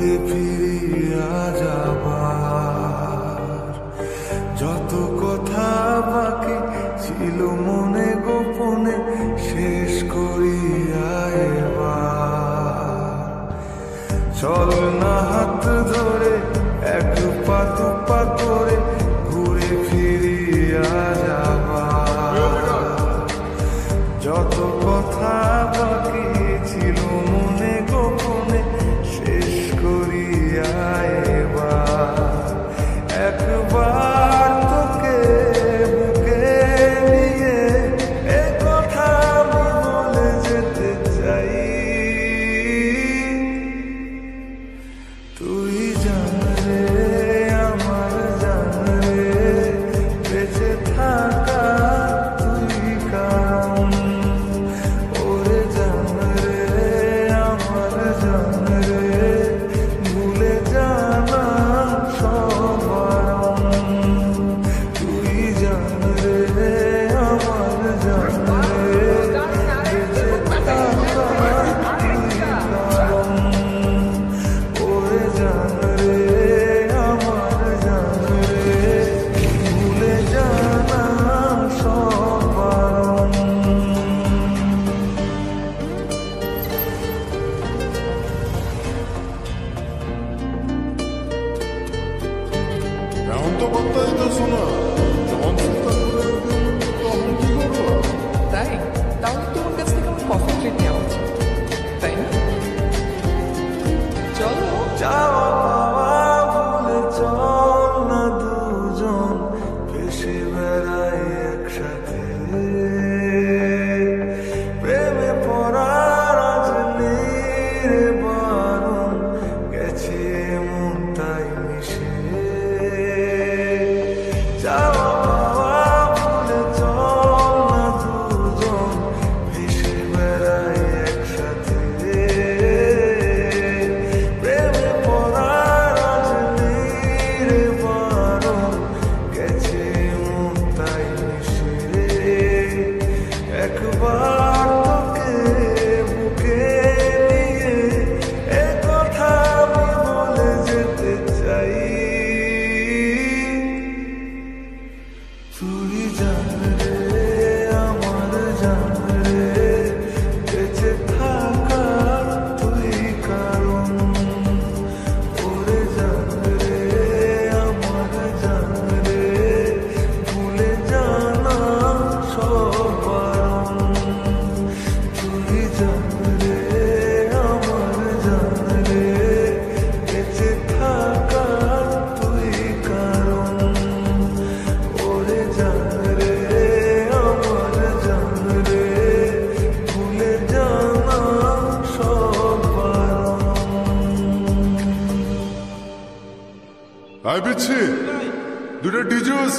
ঘুরে ফিরিয়া যাবার যত কথা বাকি ছিল মনে গোপনে শেষ করিয়া এবার চল না হাত ধরে এক পা দু পা করে ঘুরে ফিরিয়া যাবার যত কথা বাকি ছিল মনে গোপনে শেষ করিয়া এবার একবার তোকে বুকে নিয়ে এ কথা আমি বলে যেতে চাই তুই জান রে আমার জান রে বেঁচে থাকা তুই কারণ ওরে জান রে আমার জান রে ভুলে জানা সব বারণ তুই জান রে আমার জান রে বেঁচে থাকা তুই কারণ ওরে জান রে আমার জান রে ভুলে জানা সব বারণ এখন তো বার্তা দিতেছ না যখন চিন্তা করে তখন কি করবো? তাই তাহলে তোমার কাছ থেকে আমার কফি ট্রিট নেওয়া উচিত তাই না চলো যাওয়া পাওয়া ভুলে চল না দুজন ভেসে বেড়াই একসাথে প্রেমে পড়ার আজ নেই রে বারণ গেছে মন তাই মিশে যাওয়া পাওয়া ভুলে চল না দুজন ভেসে বেড়াই একসাথে প্রেমে পড়ার আজ নেই রে বারণ গেছে মন তাই মিশে একবার তোকে বুকে নিয়ে এ কথা আমি বলে যেতে চাই তুই জান রে আমার জান রে বেঁচে থাকা তুই কারণ ওরে জান রে আমার জান রে ভুলে জানা সব বারণ তুই জান রে আমার জান রে বেঁচে থাকা তুই কারণ ওরে জান রে আমার জান রে ভুলে জানা সব বারণ আই বিচ্ছি দুটো ডিজুস